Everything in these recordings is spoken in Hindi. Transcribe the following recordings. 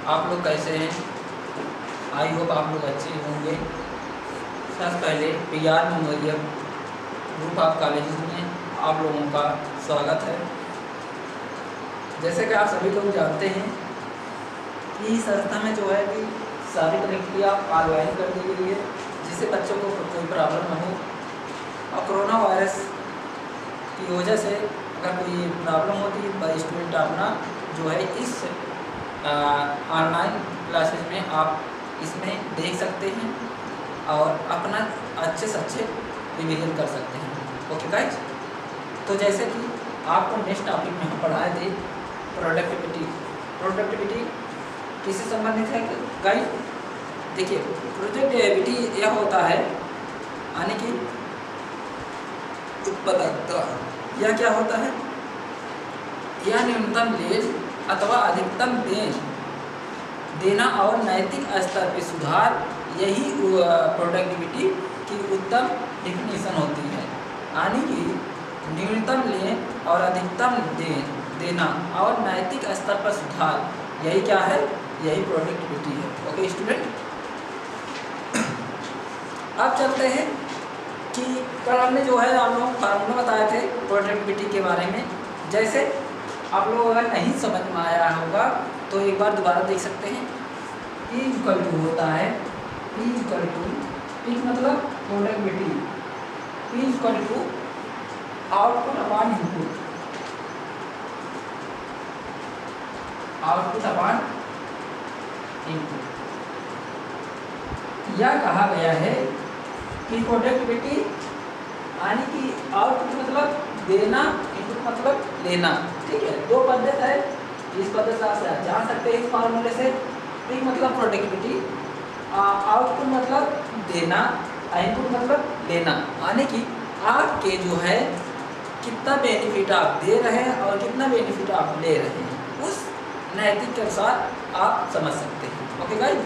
आप लोग कैसे हैं? आई होप आप लोग अच्छे होंगे। सबसे पहले PR memorial group of college में आप लोगों का स्वागत है। जैसे कि आप सभी लोग जानते हैं कि संस्था में जो है कि सारी प्रक्रिया ऑनलाइन कर दी गई है, जिससे बच्चों को कोई प्रॉब्लम न हो। और कोरोना वायरस की वजह से अगर कोई प्रॉब्लम होती है तो स्टूडेंट अपना जो है इस ऑनलाइन क्लासेस में आप इसमें देख सकते हैं और अपना अच्छे से अच्छे रिवीजन कर सकते हैं। ओके गाइज, तो जैसे कि आपको नेक्स्ट टॉपिक में हम पढ़ाए थे प्रोडक्टिविटी। प्रोडक्टिविटी किससे संबंधित है गाइज? देखिए, प्रोडक्टिविटी यह होता है यानी कि उत्पादकता। यह क्या होता है? यह न्यूनतम लेज अथवा अधिकतम देना और नैतिक स्तर पर सुधार, यही प्रोडक्टिविटी की उत्तम डिफिनीशन होती है। यानी कि न्यूनतम लेन और अधिकतम देना और नैतिक स्तर पर सुधार, यही क्या है? यही प्रोडक्टिविटी है। ओके स्टूडेंट, अब चलते हैं कि कल हमने जो है आप लोग फार्मूला बताए थे प्रोडक्टिविटी के बारे में। जैसे आप लोग अगर नहीं समझ में आया होगा तो एक बार दोबारा देख सकते हैं। E= होता है E मतलब productivity, E= output upon input, output upon input. यह कहा गया है कि प्रोडक्टिविटी यानी कि आउटपुट मतलब देना, इनपुट मतलब लेना। ठीक है, दो पद्धत है, इस पद्धति से आप जान सकते हैं इस फार्मूले से। P मतलब प्रोडक्टिविटी, आउटपुट मतलब देना, इनपुट मतलब लेना। यानी कि आपके जो है कितना बेनिफिट आप दे रहे हैं और कितना बेनिफिट आप ले रहे हैं, उस नैतिक के अनुसार आप समझ सकते हैं। ओके गाइस,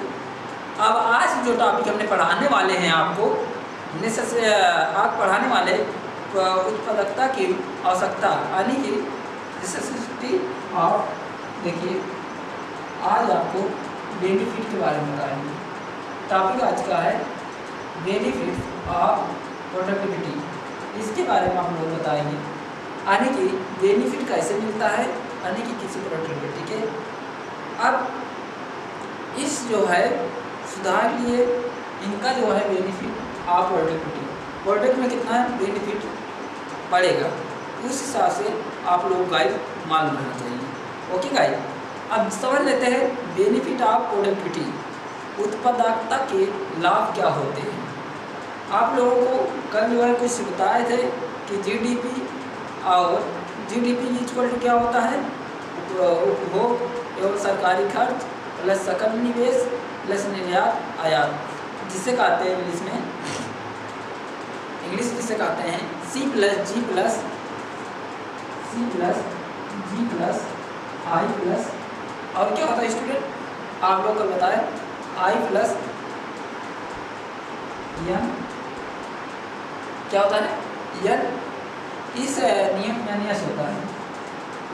अब आज जो टॉपिक हमने पढ़ाने वाले हैं आपको, आप पढ़ाने वाले उत्पादकता की आवश्यकता यानी कि नेसेसिटी ऑफ। देखिए, आज आपको बेनिफिट के बारे में बताएंगे। टॉपिक आज का है बेनिफिट ऑफ प्रोडक्टिविटी। इसके बारे में हम लोग बताएंगे यानी कि बेनिफिट कैसे मिलता है यानी कि किसी प्रोडक्टिविटी के। अब इस जो है सुधार लिए इनका जो है बेनिफिट ऑफ प्रोडक्टिविटी, प्रोडक्ट में कितना बेनिफिट पड़ेगा, उस हिसाब से आप लोग गाइड मालूम रहना चाहिए। ओके गाइड, अब समझ लेते हैं बेनिफिट ऑफ प्रोडक्टिविटी, उत्पादकता के लाभ क्या होते हैं। आप लोगों को कल जो है कुछ बताए थे कि GDP और GDP क्या होता है? उपभोग एवं सरकारी खर्च प्लस सकल निवेश प्लस निर्यात आयात, जिसे कहते हैं इंग्लिश में, जिसे कहते हैं C+G+, I+, और क्या होता है स्टूडेंट? आप लोग को बताएं I+N क्या होता है? N इस नियम में यस होता है।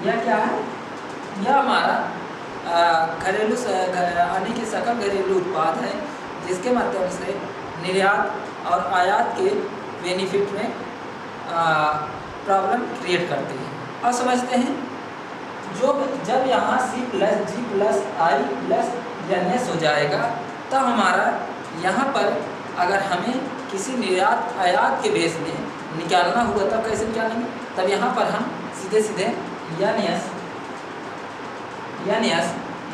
यह क्या है? यह हमारा घरेलू यानी कि सकल घरेलू उत्पाद है, जिसके माध्यम से निर्यात और आयात के बेनिफिट में प्रॉब्लम क्रिएट करती है। अब समझते हैं, जब यहाँ C+G+I+NS हो जाएगा, तब हमारा यहाँ पर अगर हमें किसी निर्यात आयात के बेस में निकालना हुआ तब कैसे निकालेंगे? तब यहाँ पर हम सीधे NS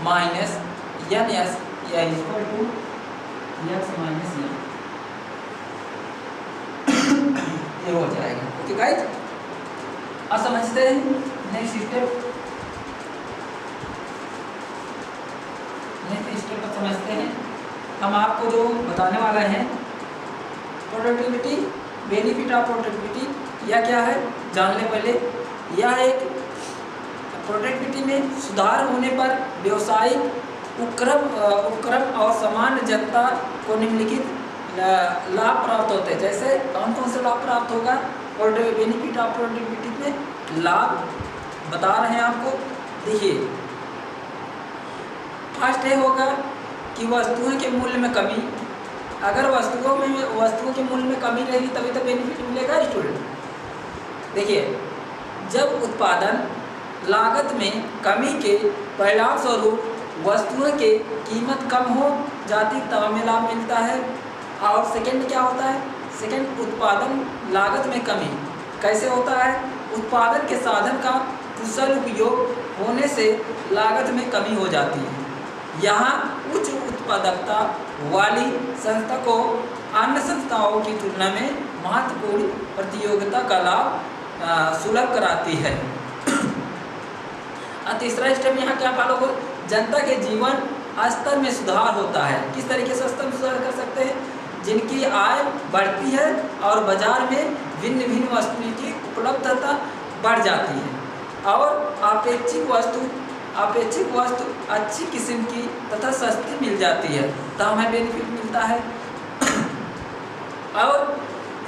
माइनस NS या X माइनस ये हो जाएगा। ओके गाइस, अब समझते हैं नेक्स्ट स्टेप। समझते हैं हम आपको जो बताने वाला है प्रोडक्टिविटी, बेनिफिट ऑफ प्रोडक्टिविटी। यह क्या है जान ले पहले। यह एक प्रोडक्टिविटी में सुधार होने पर व्यावसायिक उपक्रम और सामान्य जनता को निम्नलिखित लाभ प्राप्त होते हैं। जैसे कौन कौन से लाभ प्राप्त होगा? बेनिफिट ऑफ प्रोडक्टिविटी में लाभ बता रहे हैं आपको। देखिए, फर्स्ट ये होगा कि वस्तुओं के मूल्य में कमी। अगर वस्तुओं के मूल्य में कमी रहेगी तभी तो बेनिफिट मिलेगा स्टूडेंट। देखिए, जब उत्पादन लागत में कमी के परिणाम स्वरूप वस्तुओं के कीमत कम हो जाती तब हमें लाभ मिलता है। और सेकंड क्या होता है? सेकंड, उत्पादन लागत में कमी कैसे होता है? उत्पादन के साधन का कुशल उपयोग होने से लागत में कमी हो जाती है। यहाँ उच्च उत्पादकता वाली संस्था को अन्य संस्थाओं की तुलना में महत्वपूर्ण प्रतियोगिता का लाभ सुलभ कराती है। तीसरा स्टेप यहाँ क्या फॉलो हो? जनता के जीवन स्तर में सुधार होता है। किस तरीके से स्तर में सुधार कर सकते हैं? जिनकी आय बढ़ती है और बाजार में भिन्न भिन्न वस्तुओं की उपलब्धता बढ़ जाती है और अपेक्षित वस्तु अच्छी किस्म की तथा सस्ती मिल जाती है तो हमें बेनिफिट मिलता है। और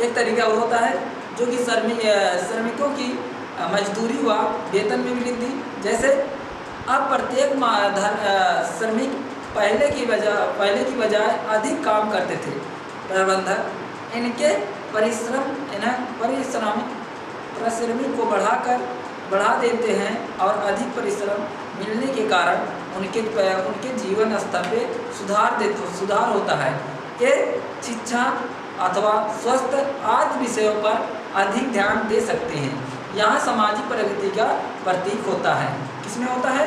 एक तरीका और होता है जो कि श्रमिकों की मजदूरी व वेतन में वृद्धि। जैसे अब प्रत्येक श्रमिक पहले की बजाय अधिक काम करते थे। प्रबंधक इनके परिश्रम को बढ़ा देते हैं और अधिक परिश्रम मिलने के कारण उनके जीवन स्तर पे सुधार होता है। ये शिक्षा अथवा स्वास्थ्य आदि विषयों पर अधिक ध्यान दे सकते हैं। यहाँ सामाजिक प्रगति का प्रतीक होता है। किसमें होता है?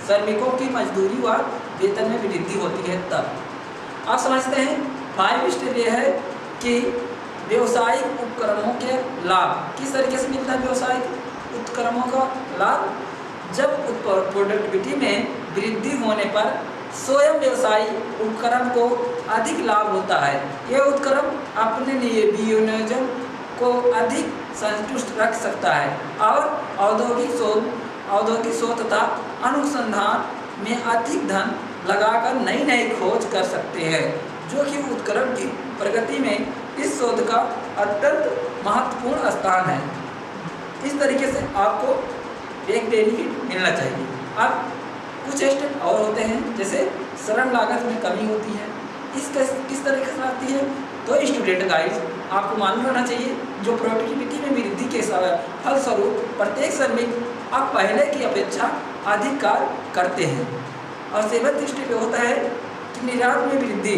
श्रमिकों की मजदूरी व वेतन में वृद्धि होती है तब। आप समझते हैं 5 स्टेप ये है कि व्यवसायिक उपक्रमों के लाभ किस तरीके से मिलता है। व्यवसायिक उपक्रमों का लाभ, जब प्रोडक्टिविटी में वृद्धि होने पर स्वयं व्यवसायी उपक्रम को अधिक लाभ होता है। यह उपक्रम अपने लिए विनियोजन को अधिक संतुष्ट रख सकता है और औद्योगिक शोध तथा अनुसंधान में अधिक धन लगाकर नई खोज कर सकते हैं, जो कि उपक्रम की प्रगति में इस शोध का अत्यंत महत्वपूर्ण स्थान है। इस तरीके से आपको एक बेनिफिट मिलना चाहिए। अब कुछ स्टेप और होते हैं, जैसे श्रम लागत में कमी होती है। किस तरीके से आती है? तो स्टूडेंट गाइस, आपको मालूम रहना चाहिए जो प्रोडक्टिविटी में वृद्धि के फलस्वरूप प्रत्येक श्रमिक अब पहले की अपेक्षा अधिक कार्य करते हैं। और 7वां स्टेप होता है कि निर्यात में वृद्धि।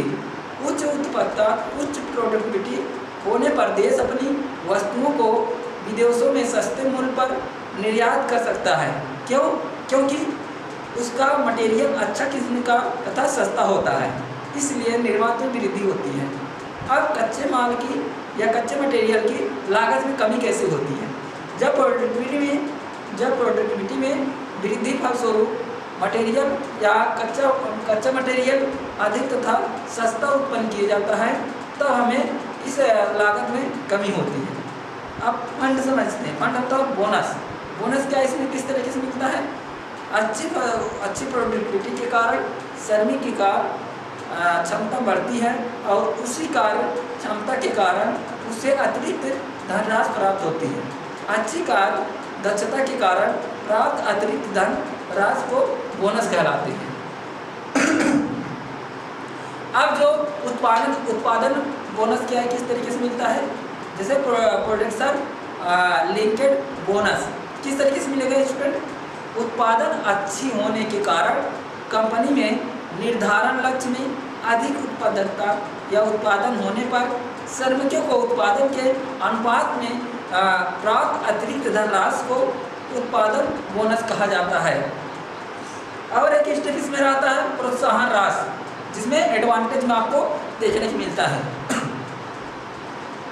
उच्च उत्पादकता, उच्च प्रोडक्टिविटी होने पर देश अपनी वस्तुओं को विदेशों में सस्ते मूल्य पर निर्यात कर सकता है। क्योंकि उसका मटेरियल अच्छा किस्म का तथा सस्ता होता है, इसलिए निर्यात में वृद्धि होती है। अब कच्चे माल की या कच्चे मटेरियल की लागत में कमी कैसे होती है? जब प्रोडक्टिविटी में वृद्धि फलस्वरूप मटेरियल या कच्चा मटेरियल अधिक तथा सस्ता उत्पन्न किया जाता है तो हमें इस लागत में कमी होती है। अब फंड समझते हैं। फंड होता है बोनस क्या इसमें किस तरीके से मिलता है? अच्छी प्रोडक्टिविटी के कारण श्रमिक की क्षमता बढ़ती है और उसी कार्य क्षमता के कारण उससे अतिरिक्त धनराशि प्राप्त होती है। अच्छी कार्य दक्षता के कारण प्राप्त अतिरिक्त धन राशि को बोनस कहलाते हैं। अब जो उत्पादन बोनस क्या है, किस तरीके से मिलता है? जैसे प्रोडक्शन लिंकेड बोनस किस तरीके से मिलेगा स्टूडेंट? उत्पादन अच्छी होने के कारण कंपनी में निर्धारण लक्ष्य में अधिक उत्पादकता या उत्पादन होने पर श्रमिकों को उत्पादन के अनुपात में प्राप्त अतिरिक्त धनराशि को उत्पादन बोनस कहा जाता है। और एक स्टेप इसमें रहता है प्रोत्साहन राशि, जिसमें एडवांटेज में आपको देखने को मिलता है।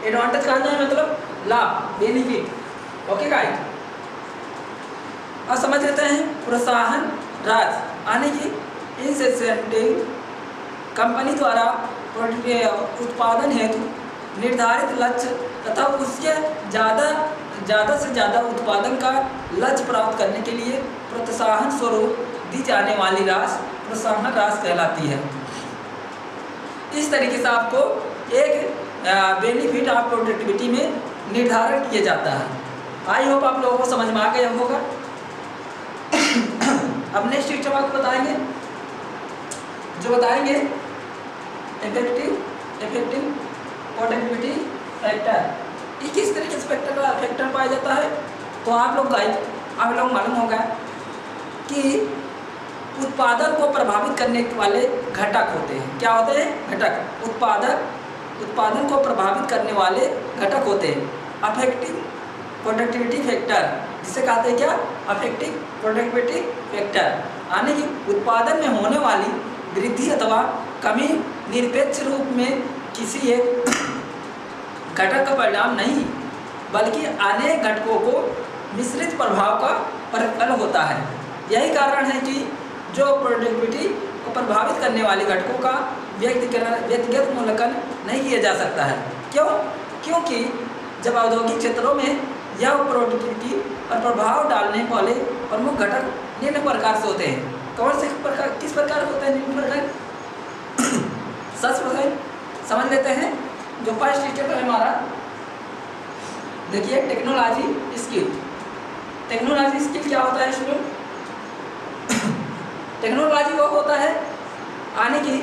एडवांटेज कहा जाए मतलब लाभ, बेनिफिट। ओके गाइस, अब समझ लेते हैं प्रोत्साहन राशि यानी कि इंसेंटिव कंपनी द्वारा उत्पादन हेतु निर्धारित लक्ष्य तथा उसके ज़्यादा से ज़्यादा उत्पादन का लक्ष्य प्राप्त करने के लिए प्रोत्साहन स्वरूप दी जाने वाली राशि प्रोत्साहन राशि कहलाती है। इस तरीके से आपको एक बेनिफिट ऑफ प्रोडक्टिविटी में निर्धारण किया जाता है। आई होप आप लोगों को समझ में आ गया होगा। अब नेक्स्ट सिस्टम आपको बताएंगे, जो बताएंगे इफेक्टिव प्रोडक्टिविटी फैक्टर। ये किस तरीके से फैक्टर पाया जाता है? तो आप लोग मालूम होगा कि उत्पादन को प्रभावित करने वाले घटक होते हैं। क्या होते हैं? घटक। उत्पादन को प्रभावित करने वाले घटक होते हैं अफेक्टिव प्रोडक्टिविटी फैक्टर, जिसे कहते हैं क्या? Affective productivity factor. यानी कि उत्पादन में होने वाली वृद्धि अथवा कमी निरपेक्ष रूप में किसी एक घटक का परिणाम नहीं, बल्कि अनेक घटकों को मिश्रित प्रभाव का परिफल होता है। यही कारण है कि जो प्रोडक्टिविटी को प्रभावित करने वाले घटकों का व्यक्तिगत मूल्यांकन नहीं किया जा सकता है। क्यों? क्योंकि जब औद्योगिक क्षेत्रों में यह प्रोडक्टिविटी पर प्रभाव डालने वाले प्रमुख घटक निम्न प्रकार से होते हैं। कौन से प्रकार, किस प्रकार होते हैं? निम्न प्रकार। समझ लेते हैं। जो फर्स्ट स्टेप है हमारा, देखिए टेक्नोलॉजी स्किल। टेक्नोलॉजी स्किल क्या होता है स्टूडेंट? टेक्नोलॉजी वो होता है यानी कि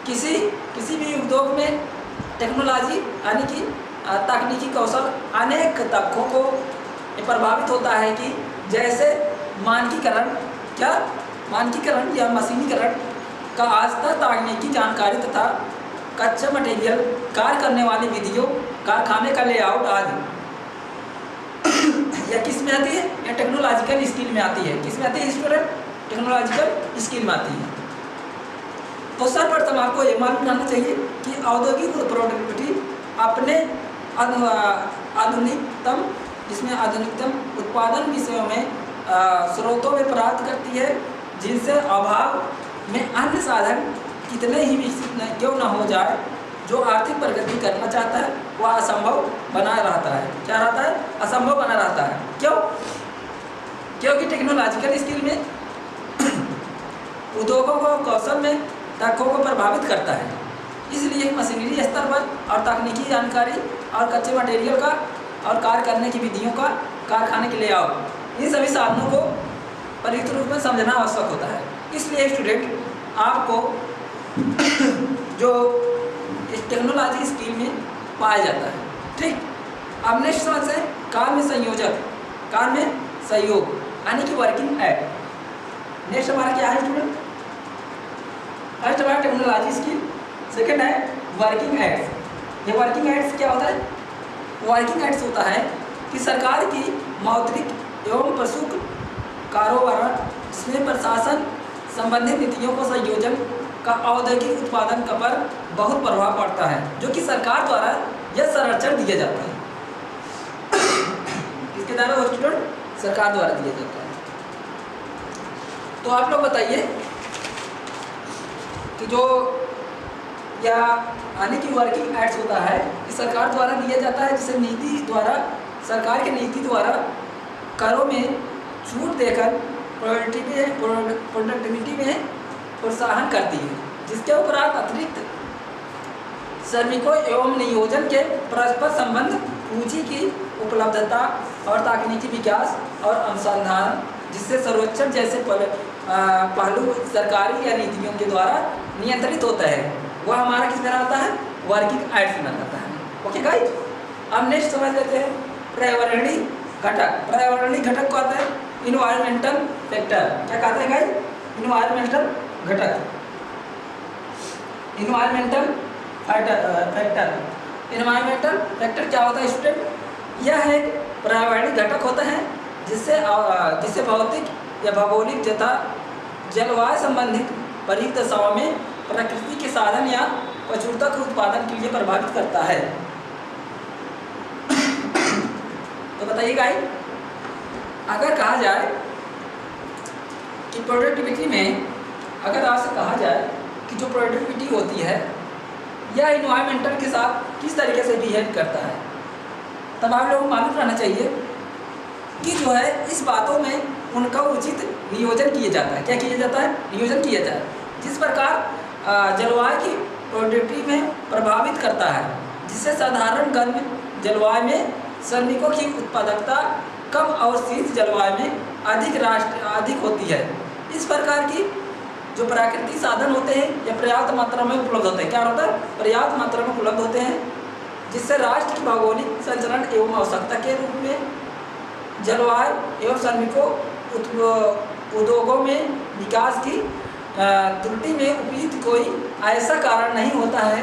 किसी भी उद्योग में टेक्नोलॉजी यानी कि तकनीकी कौशल अनेक तत्वों को प्रभावित होता है कि जैसे मानकीकरण या मशीनीकरण का आस्था, तकनीकी जानकारी तथा कच्चा मटेरियल, कार्य करने वाली विधियों, कारखाने का लेआउट आदि। यह किस में आती है? यह टेक्नोलॉजिकल स्किल में आती है। किस में आती है स्टूडेंट? टेक्नोलॉजिकल स्किल में आती है। तो सर्वप्रथम आपको ये मालूम करना चाहिए कि औद्योगिक प्रोडक्टिविटी अपने आधुनिकतम उत्पादन विषयों में स्रोतों में प्राप्त करती है, जिनसे अभाव में अन्य साधन कितने ही विकसित क्यों न हो जाए, जो आर्थिक प्रगति करना चाहता है वह असंभव बना रहता है। क्या रहता है? असंभव बना रहता है। क्यों? क्योंकि टेक्नोलॉजिकल स्किल में उद्योगों को कौशल में तत्वों को प्रभावित करता है। इसलिए मशीनरी स्तर पर और तकनीकी जानकारी और कच्चे मटेरियल का और कार्य करने की विधियों का, कारखाने के लेआउट, इन सभी साधनों को परिचित रूप में समझना आवश्यक होता है। इसलिए स्टूडेंट आपको जो इस टेक्नोलॉजी स्किल में पाया जाता है। ठीक। अब नेक्स्ट समझ है कार्य में सहयोग यानी कि वर्किंग एड। नेक्स्ट हमारा क्या है स्टूडेंट? फर्स्ट हमारा टेक्नोलॉजी स्किल, सेकंड है वर्किंग एड्स। ये वर्किंग एड्स क्या होता है? वर्किंग एड्स होता है कि सरकार की मौद्रिक एवं प्रशुल्क कारोबार, जिसमें प्रशासन संबंधित नीतियों को संयोजन का औद्योगिक उत्पादन का पर बहुत प्रभाव पड़ता है, जो कि सरकार द्वारा यह संरक्षण दिया जाता है। किसके द्वारा? स्टूडेंट, सरकार द्वारा दिया जाता है। तो आप लोग बताइए कि जो या यानी कि वर्किंग एड्स होता है कि सरकार द्वारा दिया जाता है, जिसे सरकार की नीति द्वारा करों में छूट देकर प्रोडक्टिविटी में प्रोत्साहन करती है, जिसके उपरांत अतिरिक्त श्रमिकों एवं नियोजन के परस्पर संबंध, पूंजी की उपलब्धता और तकनीकी विकास और अनुसंधान, जिससे सर्वेक्षण जैसे पहलू सरकारी या नीतियों के द्वारा नियंत्रित होता है, वह हमारा किस में रहता है? वर्किंग एड्स में रहता है। ओके गाइस, अब नेक्स्ट समझ लेते हैं पर्यावरणीय घटक। पर्यावरणीय घटक क्या होता है? Environmental factor. क्या कहते हैं गाइस? इन्वायरमेंटल घटक, इन्वायरमेंटल फैक्टर। इन्वायरमेंटल फैक्टर क्या होता है स्टूडेंट? यह एक पर्यावरणीय घटक होता है जिससे भौतिक या भौगोलिक तथा जलवायु संबंधित परिस्थिति दशाओं में प्रकृति के साधन या प्रचुरता के उत्पादन के लिए प्रभावित करता है। तो बताइए गाइस, अगर कहा जाए कि प्रोडक्टिविटी में, अगर आपसे कहा जाए कि जो प्रोडक्टिविटी होती है यह इन्वायरमेंटल के साथ किस तरीके से बिहेव करता है, तब आप लोगों को मालूम रहना चाहिए कि जो है इस बातों में उनका उचित नियोजन किया जाता है। क्या किया जाता है? नियोजन किया जाता है। जिस प्रकार जलवायु की प्रोडक्टिविटी में प्रभावित करता है, जिससे साधारण गर्म जलवायु में श्रमिकों की उत्पादकता कम और शीत जलवायु में अधिक होती है। इस प्रकार की जो प्राकृतिक साधन होते हैं यह पर्याप्त मात्रा में उपलब्ध होते हैं। क्या होता है? पर्याप्त मात्रा में उपलब्ध होते हैं, जिससे राष्ट्र की भौगोलिक संचरण एवं आवश्यकता के रूप में जलवायु एवं श्रमिकों उद्योगों में विकास की त्रुटि में उपयुक्त कोई ऐसा कारण नहीं होता है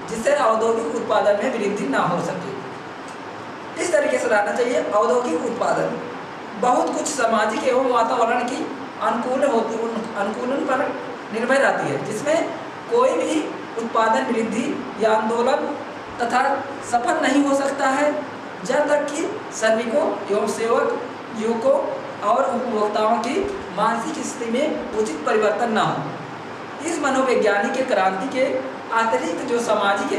जिससे औद्योगिक उत्पादन में वृद्धि ना हो सके। इस तरीके से रहना चाहिए। औद्योगिक उत्पादन बहुत कुछ सामाजिक एवं वातावरण की अनुकूलन पर निर्भर रहती है, जिसमें कोई भी उत्पादन वृद्धि या आंदोलन तथा सफल नहीं हो सकता है जब तक कि श्रमिकों एवं सेवक युवकों और उपभोक्ताओं की मानसिक स्थिति में उचित परिवर्तन न हो। इस मनोवैज्ञानिक क्रांति के अतिरिक्त जो सामाजिक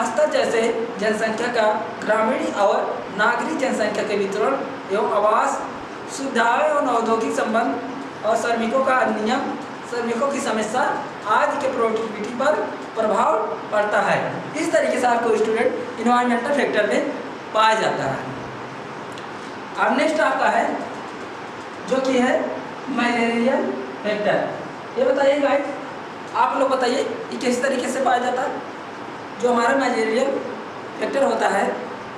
स्तर जैसे जनसंख्या का ग्रामीण और नागरिक जनसंख्या के वितरण एवं आवास सुविधाएं और औद्योगिक संबंध और श्रमिकों का अधिनियम, श्रमिकों की समस्या आदि के प्रोडक्टिविटी पर प्रभाव पड़ता है। इस तरीके से आपको स्टूडेंट इन्वायरमेंटल फैक्टर में पाया जाता है। अब नेक्स्ट आपका है जो कि है मैनेजरियल फैक्टर। ये बताइए गाइस, आप लोग बताइए ये किस तरीके से पाया जाता है? जो हमारा मैनेजरियल फैक्टर होता है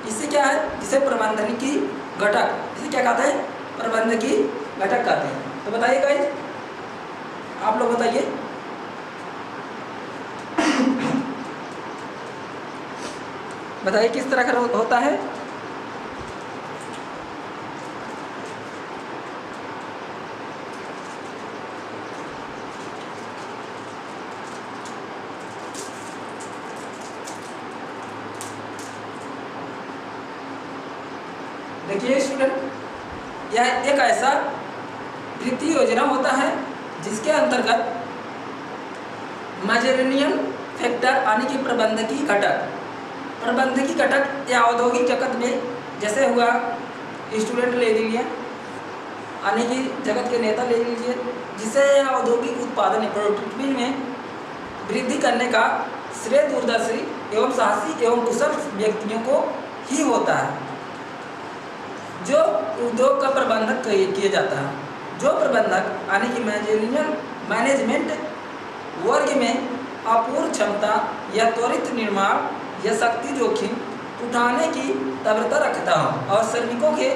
इससे क्या है, जिसे प्रबंधकीय घटक, इसे क्या कहते हैं? प्रबंधकीय घटक कहते हैं। तो बताइए गाइस, आप लोग बताइए। बताइए किस तरह का होता है? देखिए स्टूडेंट, यह एक ऐसा वित्तीय योजना होता है जिसके अंतर्गत मैनेजरियल फैक्टर यानी कि प्रबंधकीय घटक या औद्योगिक जगत में जैसे हुआ स्टूडेंट ले लीजिए यानी कि जगत के नेता ले लीजिए, जिसे औद्योगिक उत्पादन प्रोडक्टिविटी में वृद्धि करने का श्रेय दूरदर्शी एवं साहसी एवं कुशल व्यक्तियों को ही होता है, जो उद्योग का प्रबंधक किया जाता है। जो प्रबंधक यानी कि मैनेजमेंट वर्ग में अपूर्ण क्षमता या त्वरित निर्माण या शक्ति जोखिम उठाने की तत्परता रखता हो और श्रमिकों के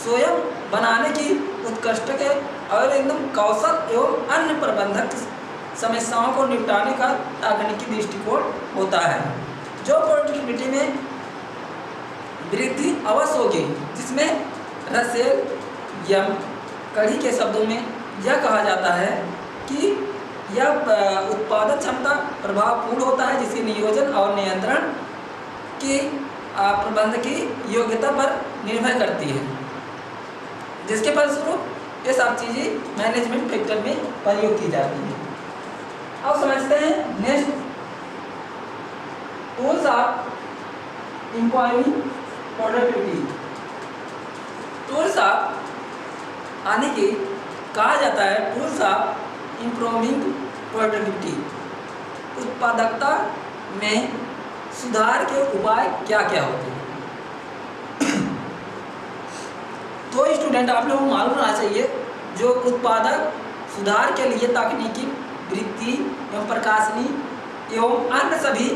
स्वयं बनाने की उत्कृष्ट के और एकदम कौशल एवं अन्य प्रबंधक समस्याओं को निपटाने का तकनीकी दृष्टिकोण होता है, जो प्रोडक्टिविटी में वृद्धि अवश्य होगी, जिसमें रसेल यम कड़ी के शब्दों में यह कहा जाता है कि यह उत्पादन क्षमता प्रभावपूर्ण होता है, जिसके नियोजन और नियंत्रण की प्रबंधकीय योग्यता पर निर्भर करती है, जिसके फलस्वरूप ये सब चीज़ें मैनेजमेंट फैक्टर में प्रयोग की जाती है। अब समझते हैं next tools of improving productivity. Tools of यानी कि कहा जाता है टूल्स ऑफ इंप्रूविंग प्रोडक्टिविटी, उत्पादकता में सुधार के उपाय क्या क्या होते हैं? तो स्टूडेंट आप लोगों को मालूम होना चाहिए जो उत्पादक सुधार के लिए तकनीकी वृत्ति एवं प्रकाशनी एवं अन्य सभी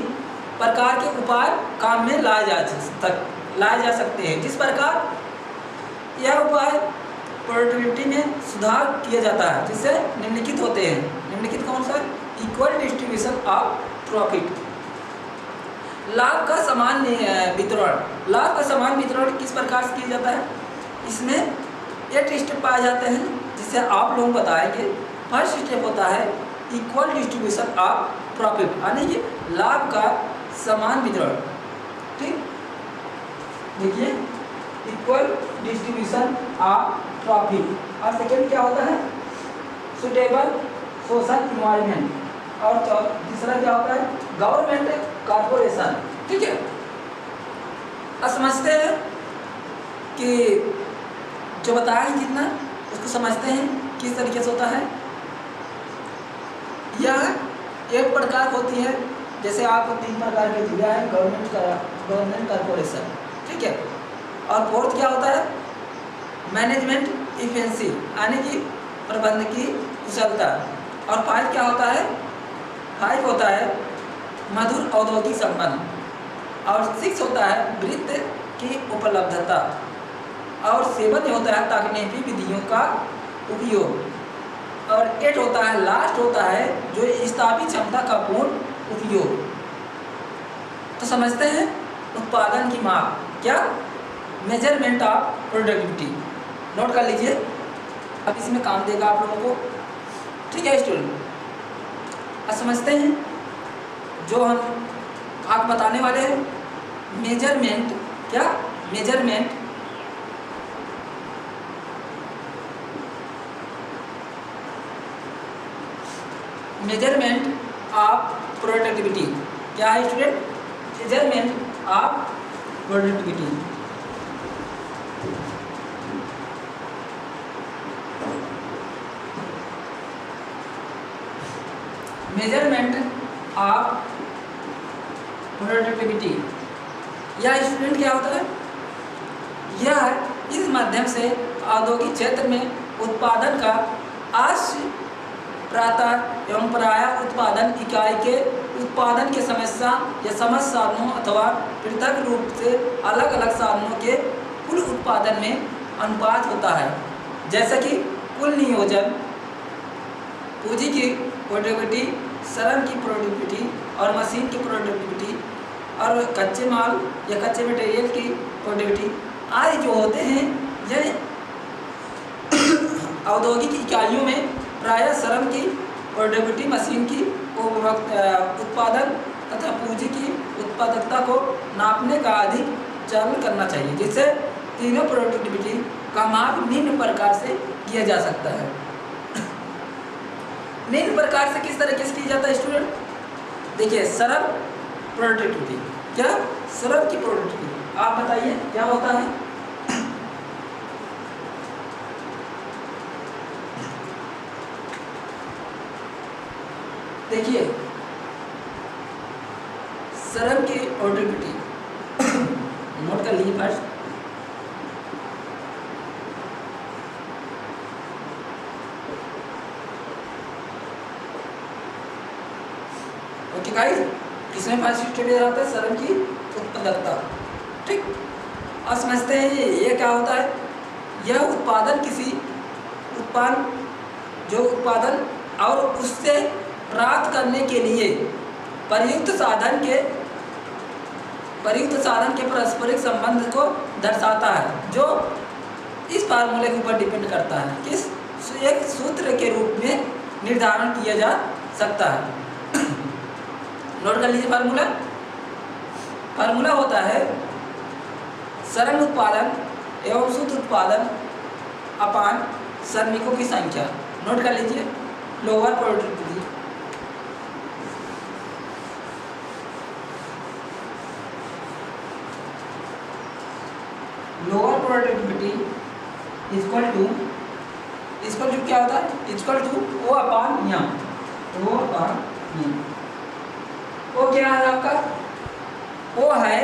प्रकार के उपाय काम में लाए जा सकते हैं। जिस प्रकार यह उपाय प्रोडक्टिविटी में सुधार किया जाता है, जिससे निम्नलिखित होते हैं। निम्नलिखित कौन सा? इक्वल डिस्ट्रीब्यूशन ऑफ प्रॉफिट, लाभ का समान वितरण। लाभ का समान वितरण किस प्रकार से किया जाता है? इसमें 8 स्टेप पाए जाते हैं, जिसे आप लोग बताएंगे। फर्स्ट स्टेप होता है इक्वल डिस्ट्रीब्यूशन ऑफ प्रॉफिट, यानी कि लाभ का समान वितरण। ठीक, देखिए इक्वल डिस्ट्रीब्यूशन ऑफ प्रॉफिट। और सेकेंड क्या होता है? Suitable social environment. और तीसरा क्या होता है? Government corporation. ठीक है, अब समझते हैं कि जो बताया है जितना उसको समझते हैं किस तरीके से होता है। यह एक प्रकार होती है, जैसे आपको 3 प्रकार के दिया है, गवर्नमेंट कॉर्पोरेशन। ठीक है, और फोर्थ क्या होता है? मैनेजमेंट इफिशिएंसी, यानी कि प्रबंध की कुशलता। और 5 क्या होता है? 5 होता है मधुर औद्योगिक संबंध। और 6 होता है वित्त की उपलब्धता। और 7 होता है तकनीकी विधियों का उपयोग। और 8 होता है, लास्ट होता है जो स्थापित क्षमता का पूर्ण उपयोग। तो समझते हैं उत्पादन की माप क्या? Measurement of productivity. नोट कर लीजिए, अब इसमें काम देगा आप लोगों को। ठीक है स्टूडेंट, अब समझते हैं जो हम आपको बताने वाले हैं मेजरमेंट क्या? Measurement of productivity. क्या है student? Measurement of productivity. Measurement of productivity यह स्टूडेंट क्या होता है? यह इस माध्यम से औद्योगिक क्षेत्र में उत्पादन का प्रातः एवं प्रायः उत्पादन इकाई के उत्पादन के समस्या या समस्त साधनों अथवा पृथक रूप से अलग अलग साधनों के कुल उत्पादन में अनुपात होता है, जैसे कि कुल नियोजन, पूंजी की प्रोडक्टिविटी, श्रम की प्रोडक्टिविटी और मशीन की प्रोडक्टिविटी और कच्चे माल या कच्चे मटेरियल की प्रोडक्टिविटी आदि जो होते हैं, यह औद्योगिक इकाइयों में प्रायः श्रम की प्रोडक्टिविटी, मशीन की उत्पादन तथा पूंजी की उत्पादकता को नापने का अधिक चालन करना चाहिए, जिससे तीनों प्रोडक्टिविटी का माप निम्न प्रकार से किया जा सकता है। निम्न प्रकार से किस तरीके से किया जाता है स्टूडेंट? देखिए, श्रम प्रोडक्टिविटी क्या? श्रम की प्रोडक्टिविटी आप बताइए क्या होता है? देखिए, श्रम की प्रोडक्टिविटी नोट कर लीजिए फर्स्ट। ओके गाइस, किसमें फर्स्ट स्टेप आता है? श्रम की उत्पादकता। ठीक, अब समझते हैं ये क्या होता है? यह उत्पादन किसी उत्पाद जो उत्पादन और उससे प्राप्त करने के लिए प्रयुक्त साधन के पारस्परिक संबंध को दर्शाता है, जो इस फार्मूले के ऊपर डिपेंड करता है। किस एक सूत्र के रूप में निर्धारण किया जा सकता है। नोट कर लीजिए फार्मूला। फार्मूला होता है श्रम उत्पादन एवं शुद्ध उत्पादन अपान श्रमिकों की संख्या। नोट कर लीजिए, लोअर प्रोडक्टिविटी इक्वल टू क्या होता है? Equal to O upon M. O upon M. ओ क्या है आपका? ओ है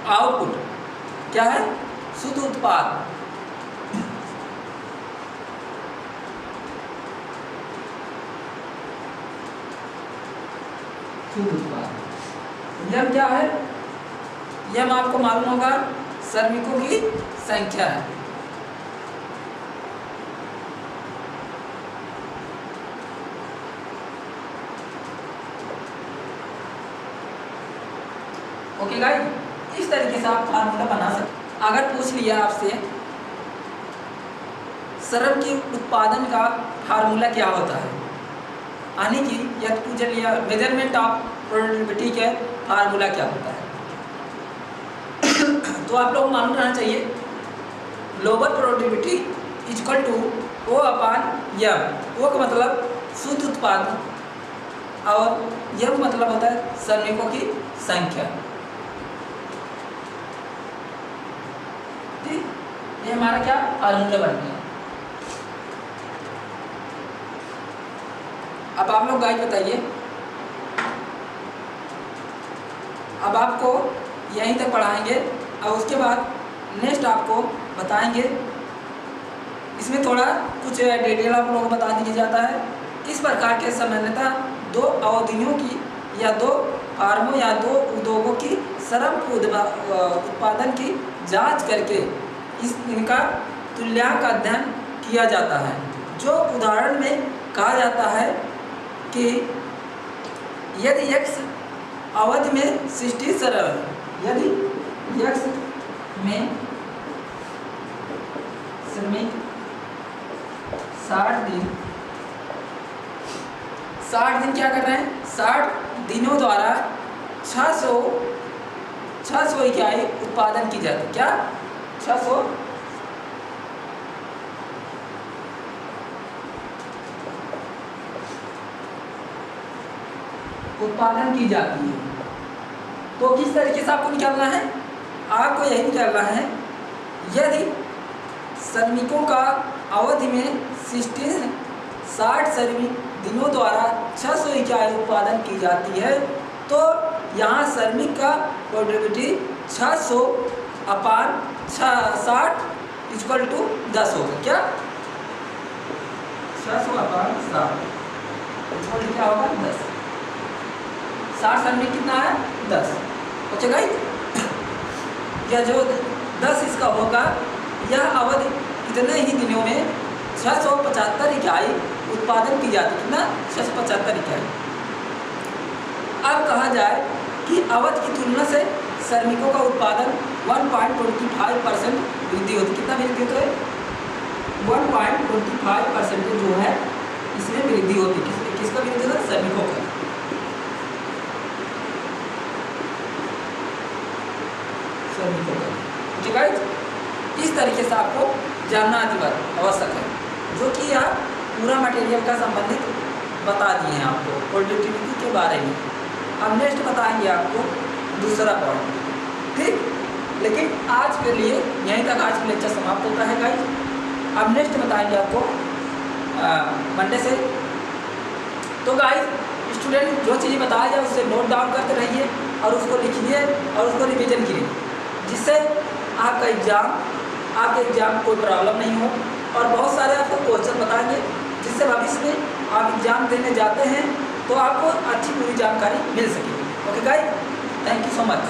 आउटपुट। क्या है? शुद्ध उत्पाद। शुद्ध उत्पाद। यम क्या है? यम आपको मालूम होगा श्रमिकों की संख्या है। ओके गाइस, इस तरीके से आप फार्मूला बना सकते। अगर पूछ लिया आपसे श्रम की उत्पादन का फार्मूला क्या होता है, यानी कि यह पूछ लिया मेजरमेंट ऑफ प्रोडक्टिविटी के फार्मूला क्या होता है, तो आप लोग मालूम रहना चाहिए lower productivity equal to O upon M. O का मतलब शुद्ध उत्पादन और यम मतलब होता है श्रमिकों की संख्या। ठीक, ये हमारा क्या फार्मूला बन गया। अब आप लोग गाइस बताइए, अब आपको यहीं तक पढ़ाएंगे और उसके बाद नेक्स्ट आपको बताएंगे इसमें थोड़ा कुछ डिटेल आप लोगों को बता दिया जाता है। इस प्रकार के सामान्यतः दो अवधियों की या दो फार्मों या दो उद्योगों की श्रम उत्पादन की जांच करके इनका तुल्यांक अध्ययन किया जाता है। जो उदाहरण में कहा जाता है कि यदि x अवधि में 60 श्रम, यदि x में श्रमिक 60 दिन क्या कर रहे हैं, 60 दिनों द्वारा 600 इकाई उत्पादन की जाती है। क्या 600 उत्पादन की जाती है। तो किस तरीके से आपको निकालना है, आपको यही निकालना है यदि श्रमिकों का अवधि में 60 श्रमिक दिनों द्वारा 600 इकाई उत्पादन की जाती है, तो यहाँ श्रमिक का प्रोडक्टिविटी 600 अपान 60 इक्वल टू 10 होगा। क्या 600 अपान 60 इक्वल टू क्या होगा 10। 60 श्रमिक कितना है 10। ओके गाइस, या जो 10 इसका होगा, यह अवधि इतने ही दिनों में 675 इकाई उत्पादन की जाती है। कितना 675 इकाई। अब कहा जाए कि अवधि की तुलना से श्रमिकों का उत्पादन 1.25% वृद्धि होती है। कितना वृद्धि होता है 1.25% जो है इसमें वृद्धि होती है। किसका वृद्धि होता है, श्रमिकों का। ठीक है, इस तरीके से आपको जानना आवश्यक है, जो कि यह पूरा मटेरियल का संबंधित बता दिए हैं आपको प्रोडक्टिविटी के बारे में। अब नेक्स्ट बताएंगे आपको दूसरा पॉइंट। ठीक, लेकिन आज के लिए यहीं तक आज का लेक्चर समाप्त होता है गाइस। अब नेक्स्ट बताएंगे आपको मंडे से। तो गाइस स्टूडेंट जो चीज़ बताया जाए उससे नोट डाउन करते रहिए और उसको लिखिए और उसको रिवीजन कीजिए, जिससे आपके एग्ज़ाम कोई प्रॉब्लम नहीं हो। और बहुत सारे आपको क्वेश्चन बताएंगे जिससे भविष्य में आप एग्ज़ाम देने जाते हैं तो आपको अच्छी पूरी जानकारी मिल सके। Okay guys, thank you so much.